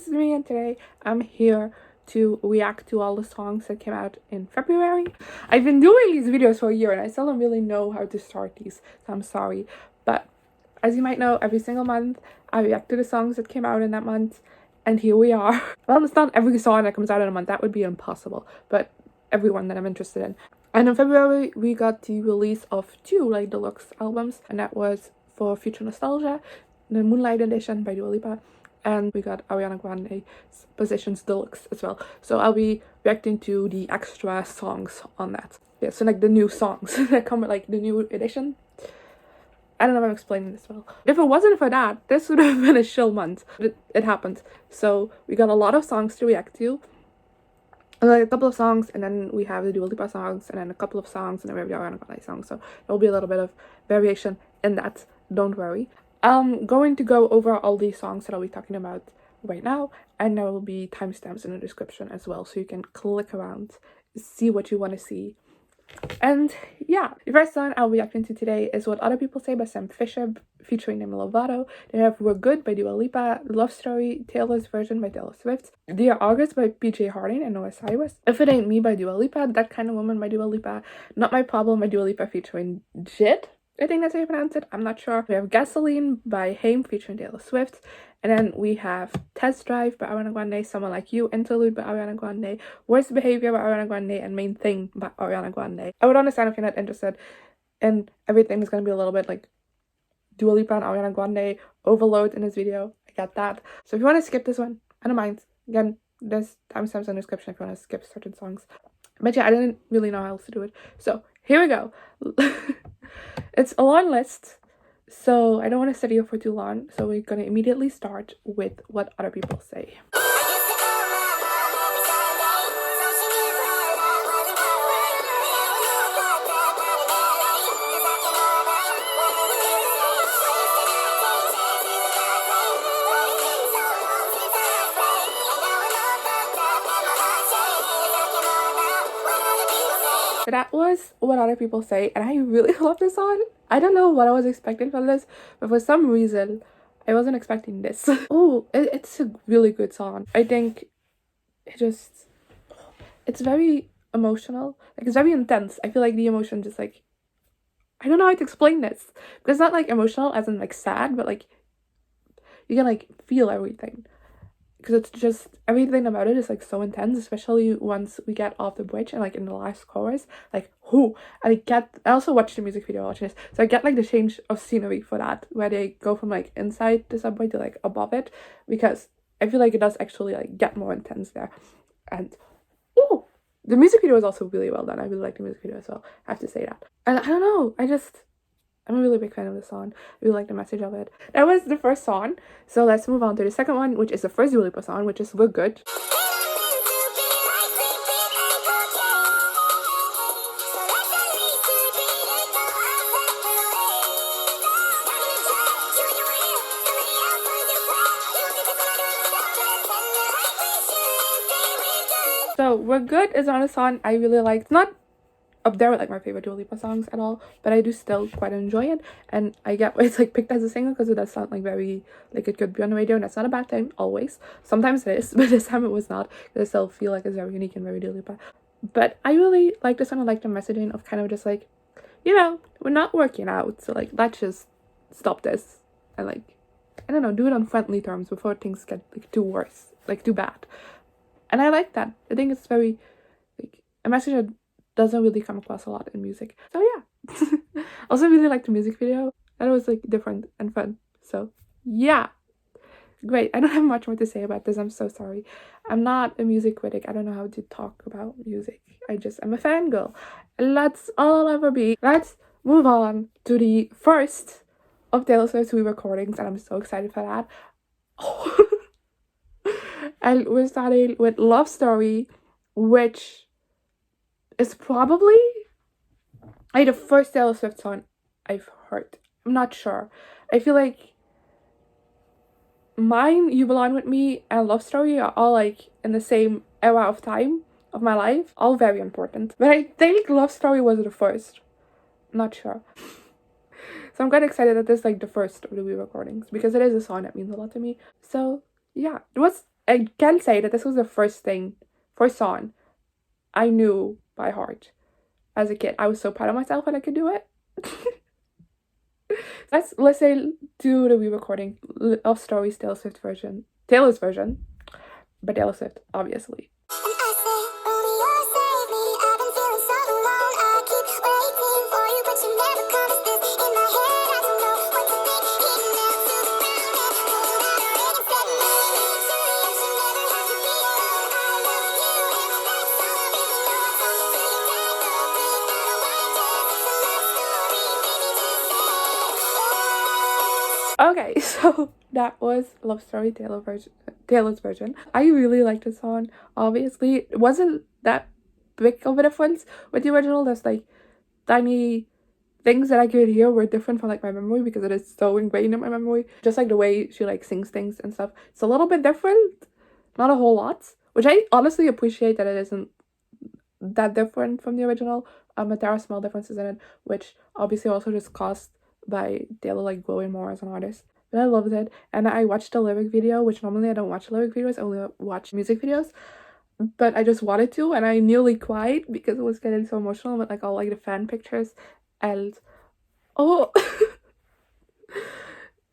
is Demi, and today I'm here to react to all the songs that came out in February. I've been doing these videos for a year and I still don't really know how to start these, so I'm sorry. But as you might know, every single month I react to the songs that came out in that month, and here we are. Well, it's not every song that comes out in a month, that would be impossible, but everyone that I'm interested in. And in February we got the release of two deluxe albums, and that was for Future Nostalgia, the Moonlight Edition by Dua Lipa, and we got Ariana Grande's Positions Deluxe as well. So I'll be reacting to the extra songs on that. Yeah, so the new songs that come with the new edition. I don't know if I'm explaining this well. If it wasn't for that, this would have been a chill month. It happened. So we got a lot of songs to react to. A couple of songs, and then we have the Dua Lipa songs, and then a couple of songs, and then we have the Ariana Grande songs. So there'll be a little bit of variation in that. Don't worry. I'm going to go over all these songs that I'll be talking about right now, and there will be timestamps in the description as well, so you can click around, see what you want to see. And yeah, the first song I'll be reacting to today is What Other People Say by Sam Fischer featuring Demi Lovato. They have We're Good by Dua Lipa, Love Story, Taylor's Version by Taylor Swift, Dear August by PJ Harding and Noah Cyrus, If It Ain't Me by Dua Lipa, That Kind of Woman by Dua Lipa, Not My Problem by Dua Lipa featuring Jid, I think that's how you pronounce it, I'm not sure. We have Gasoline by HAIM featuring Taylor Swift, and then we have Test Drive by Ariana Grande, Someone Like You, Interlude by Ariana Grande, Worst Behavior by Ariana Grande, and Main Thing by Ariana Grande. I would understand if you're not interested in everything. Is going to be a little bit like Dua Lipa and Ariana Grande overload in this video. I get that. So if you want to skip this one, I don't mind. Again, there's timestamps in the description if you want to skip certain songs. But yeah, I didn't really know how else to do it. So here we go. It's a long list, so I don't want to sit here for too long, so we're gonna immediately start with What Other People Say. That was What Other People Say, and I really love this song. I don't know what I was expecting from this, but for some reason I wasn't expecting this. Oh, it's a really good song. I think it's very emotional. It's very intense. I feel like the emotion just I don't know how to explain this, because it's not emotional as in sad, but you can feel everything. Because it's just, everything about it is so intense, especially once we get off the bridge and in the last chorus, whoo. I also watched the music video watching this, so I get the change of scenery for that, where they go from inside the subway to above it, because I feel it does actually get more intense there. And oh, the music video is also really well done. I really like the music video as well, I have to say that. And I don't know, I'm a really big fan of the song. I really like the message of it. That was the first song. So let's move on to the second one, which is the first Dua Lipa song, which is We're Good. So We're Good is another song I really like. It's not up there with my favorite Dua Lipa songs at all, but I do still quite enjoy it, and I get why it's picked as a single, because it does sound very it could be on the radio, and that's not a bad thing always. Sometimes it is, but this time it was not, because I still feel it's very unique and very Dua Lipa. But I really like this one. I like the messaging of kind of just we're not working out, so let's just stop this and I don't know, do it on friendly terms before things get too worse, too bad. And I like that. I think it's very a message that doesn't really come across a lot in music. So yeah. Also really like the music video. That was different and fun. So yeah. Great. I don't have much more to say about this. I'm so sorry. I'm not a music critic. I don't know how to talk about music. I'm a fangirl. And that's all I'll ever be. Let's move on to the first of Taylor Swift's re-recordings, and I'm so excited for that. Oh. And we're starting with Love Story, which is probably the first Taylor Swift song I've heard. I'm not sure. I feel Mine, You Belong With Me, and Love Story are all in the same era of time of my life. All very important. But I think Love Story was the first. Not sure. So I'm quite excited that this is the first of the re-recordings, because it is a song that means a lot to me. So yeah, it was I can say that this was the first song I knew by heart as a kid. I was so proud of myself when I could do it. Let's say do the re-recording of Story's Taylor's version, but Taylor Swift, obviously. Okay, so that was Love Story Taylor's version. I really liked the song. Obviously, it wasn't that big of a difference with the original. There's like tiny things that I could hear were different from like my memory because it is so ingrained in my memory. Just like the way she like sings things and stuff. It's a little bit different, not a whole lot, which I honestly appreciate that it isn't that different from the original. But there are small differences in it, which obviously also just caused by Taylor like growing more as an artist. But I loved it, and I watched the lyric video, which normally I don't watch lyric videos, I only watch music videos. But I just wanted to, and I nearly cried because it was getting so emotional with like all like the fan pictures, and oh,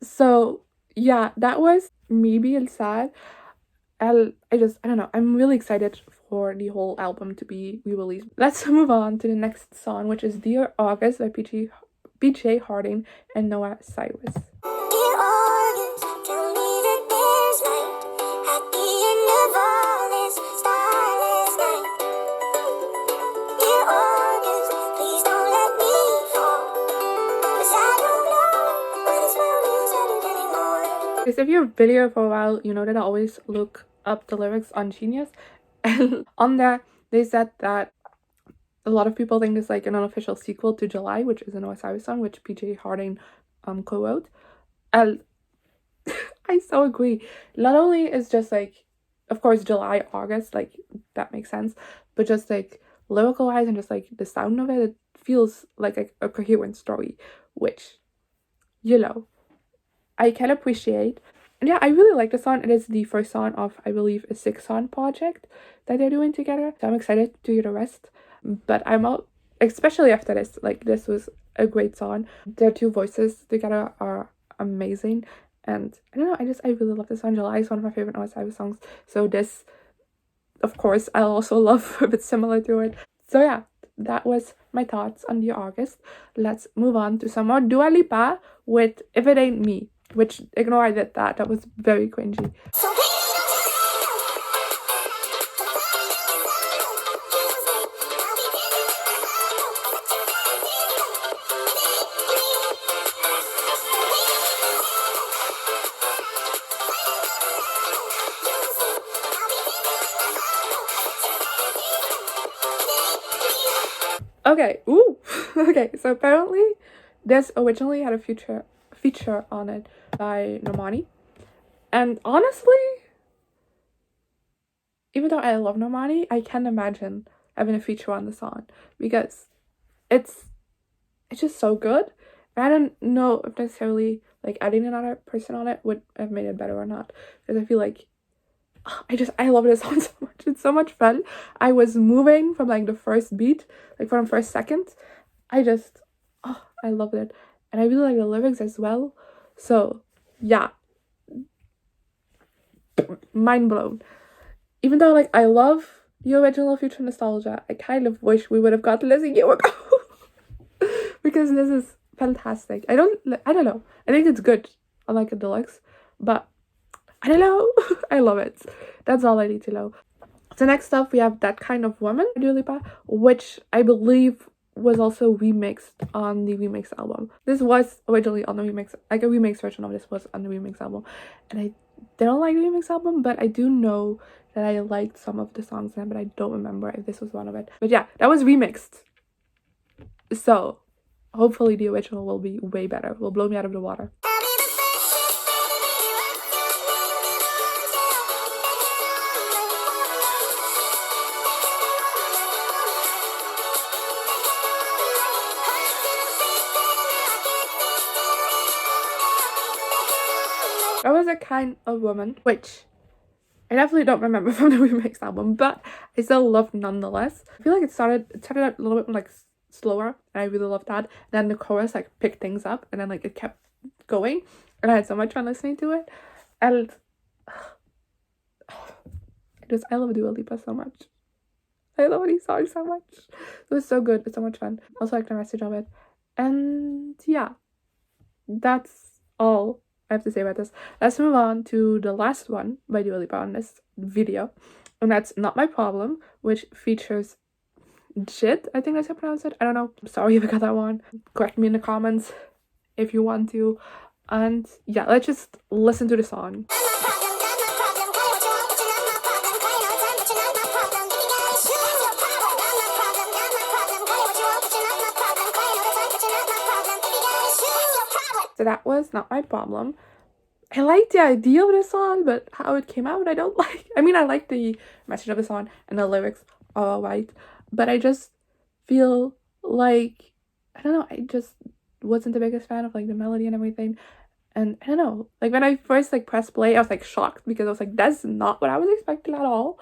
so yeah, that was me being sad. I don't know. I'm really excited for the whole album to be re-released. Let's move on to the next song, which is Dear August by PJ Harding and Noah Cyrus. Because if you're a video for a while, you know that I always look up the lyrics on Genius, and on there they said that a lot of people think it's like an unofficial sequel to July, which is a Noah Cyrus song, which PJ Harding co-wrote. And I so agree. Not only is just like, of course, July, August, like that makes sense, but just like lyrical wise and just like the sound of it, it feels like a coherent story, which, you know, I can appreciate. And yeah, I really like the song. It is the first song of, I believe, a 6-song project that they're doing together. So I'm excited to hear the rest. But I'm all, especially after this, like this was a great song. Their two voices together are amazing. And I don't know, I really love this song. July is one of my favorite Noah Cyrus songs. So this, of course, I'll also love a bit similar to it. So yeah, that was my thoughts on Dear August. Let's move on to some more Dua Lipa with If It Ain't Me. Which, ignore I did that. That was very cringy. Okay, ooh, okay, so apparently this originally had a feature on it by Normani, and honestly, even though I love Normani, I can't imagine having a feature on the song because it's just so good, and I don't know if necessarily like adding another person on it would have made it better or not, because I feel like I love this song so much. It's so much fun. I was moving from like the first beat, like from the first second. I loved it. And I really like the lyrics as well. So yeah, mind blown. Even though like I love the original Future Nostalgia, I kind of wish we would have gotten this a year ago. Because this is fantastic. I don't know. I think it's good. I like a deluxe, but I don't know. I love it. That's all I need to know. So next up, we have That Kind of Woman by Dua Lipa, which I believe was also remixed on the remix album. This was originally on the remix, like a remix version of this was on the remix album. And I don't like the remix album, but I do know that I liked some of the songs in it, but I don't remember if this was one of it. But yeah, that was remixed. So hopefully the original will be way better. Will blow me out of the water. That was a kind of woman, which I definitely don't remember from the remix album, but I still loved nonetheless. I feel like it started out a little bit like slower, and I really loved that. Then the chorus like picked things up, and then like it kept going, and I had so much fun listening to it. And I love Dua Lipa so much. I love these songs so much. It was so good. It's so much fun. Also like the message of it. And yeah, that's all I have to say about this. Let's move on to the last one by Dua Lipa on this video. And that's Not My Problem, which features Jit. I think that's how I pronounce it. I don't know. I'm sorry if I got that one. Correct me in the comments if you want to. And yeah, let's just listen to the song. So that was Not My Problem. I like the idea of the song, but how it came out, I don't like. I mean, I like the message of the song and the lyrics are alright, but I just feel like, I don't know, I just wasn't the biggest fan of like the melody and everything. And I don't know, like when I first like pressed play, I was like shocked because I was like, that's not what I was expecting at all.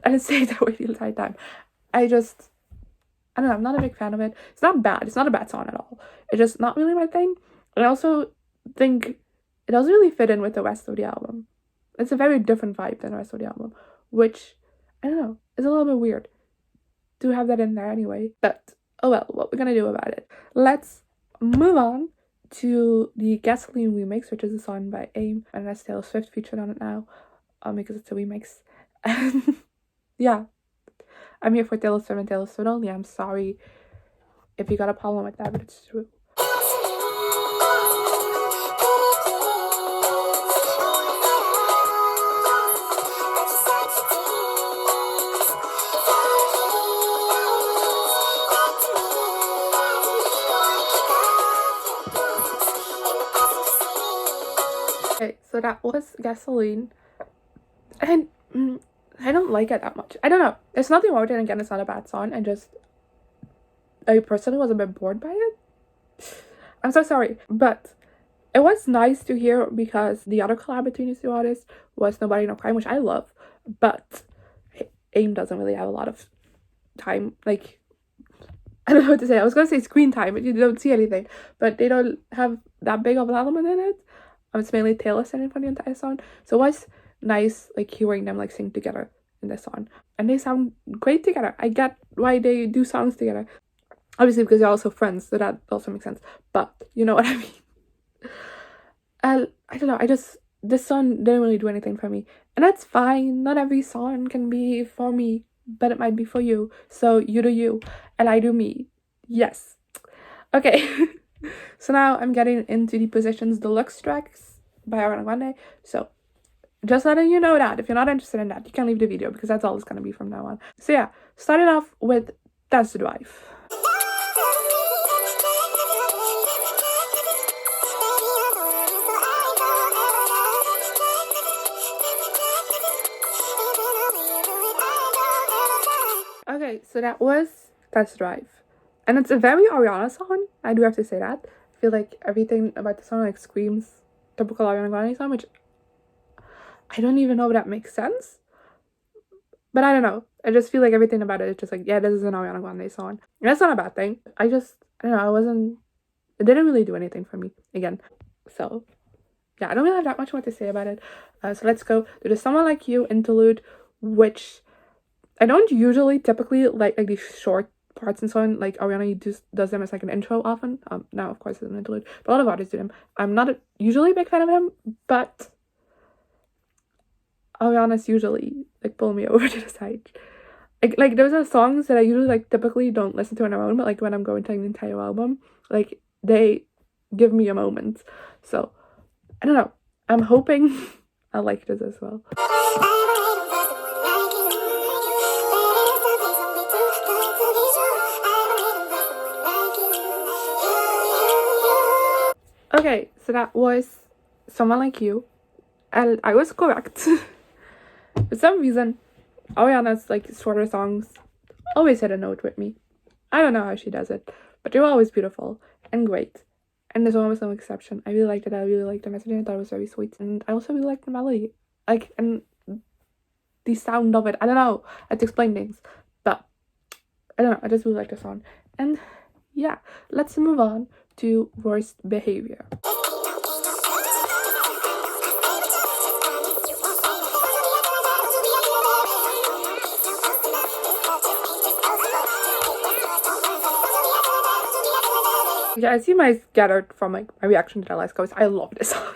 And it stayed that way the entire time. I don't know, I'm not a big fan of it. It's not bad. It's not a bad song at all. It's just not really my thing. And I also think it doesn't really fit in with the rest of the album. It's a very different vibe than the rest of the album, which, I don't know, is a little bit weird to have that in there anyway. But, oh well, what we're gonna do about it. Let's move on to the Gasoline remix, which is a song by HAIM, and that's Taylor Swift featured on it now, because it's a remix. And yeah, I'm here for Taylor Swift and Taylor Swift only. I'm sorry if you got a problem with that, but it's true. Okay, so that was Gasoline, and I don't like it that much. I don't know. It's nothing wrong with it. Again, it's not a bad song. I personally was a bit bored by it. I'm so sorry, but it was nice to hear because the other collab between these two artists was Nobody No Crime, which I love, but HAIM doesn't really have a lot of time. Like, I don't know what to say. I was gonna say screen time, but you don't see anything. But they don't have that big of an element in it. It's mainly Taylor singing for the entire song, so it was nice like hearing them like sing together in this song, and they sound great together. I get why they do songs together, obviously because they're also friends, so that also makes sense, but you know what I mean. I don't know, this song didn't really do anything for me, and that's fine. Not every song can be for me, but it might be for you, so you do you and I do me. Yes. Okay. So now I'm getting into the Positions Deluxe tracks by Ariana Grande. So just letting you know that if you're not interested in that, you can leave the video because that's all it's going to be from now on. So yeah, starting off with Test Drive. Okay, so that was Test Drive. And it's a very Ariana song. I do have to say that. I feel like everything about the song like screams typical Ariana Grande song, which I don't even know if that makes sense. But I don't know. I just feel like everything about it is just like, yeah, this is an Ariana Grande song. And that's not a bad thing. I don't know, it didn't really do anything for me, again. So, yeah, I don't really have that much more to say about it. So let's go to the Someone Like You interlude, which I don't usually typically like these short parts and so on. Like Ariana just does them as like an intro often. Now of course it's an interlude, but a lot of artists do them. I'm not usually a big fan of them, but Ariana's usually like pull me over to the side. Like those are songs that I usually like typically don't listen to on their own, but like when I'm going to an entire album, like they give me a moment. So I don't know. I'm hoping I like this as well. Okay, so that was Someone Like You, and I was correct. For some reason, Ariana's like shorter songs always hit a note with me. I don't know how she does it, but they were always beautiful and great. And this one was no exception. I really liked it. I really liked the messaging. I thought it was very sweet, and I also really liked the melody. And the sound of it. I don't know how to explain things, but I don't know, I just really like the song. And yeah, let's move on to worst behavior. Yeah, I see my scattered from like my reaction to the last chorus. I love this song.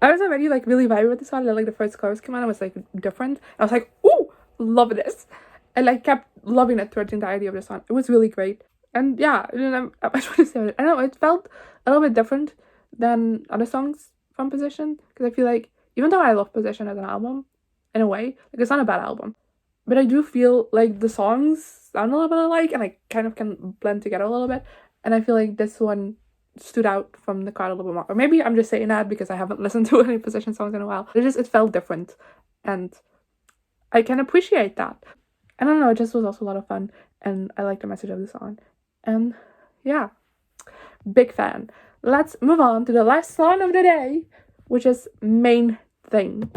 I was already like really vibing with this song. And, like the first chorus came out, I was like different. I was like, ooh, love this. And like kept loving it throughout the entirety of the song. It was really great. And yeah, I don't know how much to say about it. I don't know, it felt a little bit different than other songs from Position. Because I feel like, even though I love Position as an album, in a way, like it's not a bad album. But I do feel like the songs sound a little bit alike and like kind of can blend together a little bit. And I feel like this one stood out from the crowd a little bit more. Or maybe I'm just saying that because I haven't listened to any Position songs in a while. It felt different. And I can appreciate that. I don't know, it just was also a lot of fun. And I like the message of the song. And yeah, big fan. Let's move on to the last song of the day, which is Main Thing.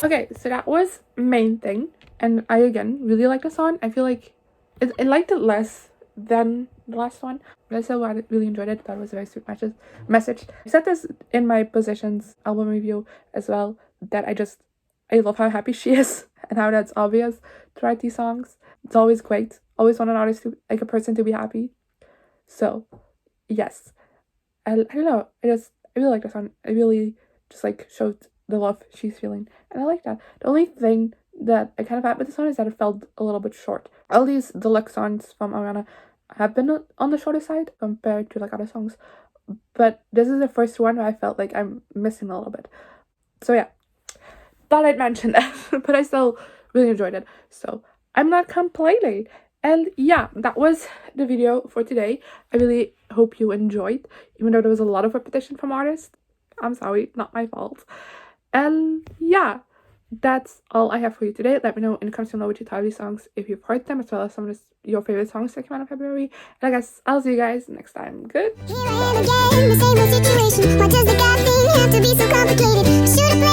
Okay, so that was Main Thing, and I again really like the song. I feel like I liked it less than the last one, but I still really enjoyed it. Thought it was a very sweet message. I said this in my Positions album review as well, that I love how happy she is and how that's obvious throughout these songs. It's always great. Always want an artist to, like a person to be happy. So yes, I don't know. I really like the song. I really just like showed the love she's feeling, and I like that. The only thing that I kind of had with the song is that it felt a little bit short. All these deluxe songs from Ariana have been on the shorter side compared to like other songs, but this is the first one where I felt like I'm missing a little bit. So yeah, thought I'd mention that, but I still really enjoyed it, so I'm not complaining. And yeah, that was the video for today. I really hope you enjoyed, even though there was a lot of repetition from artists. I'm sorry, not my fault. And yeah, that's all I have for you today. Let me know in the comments below what you thought of these songs, if you've heard them, as well as some of your favorite songs that came out in February. And I guess I'll see you guys next time. Good. Here I am again, the same old situation. Why does the God thing have to be so complicated? Should've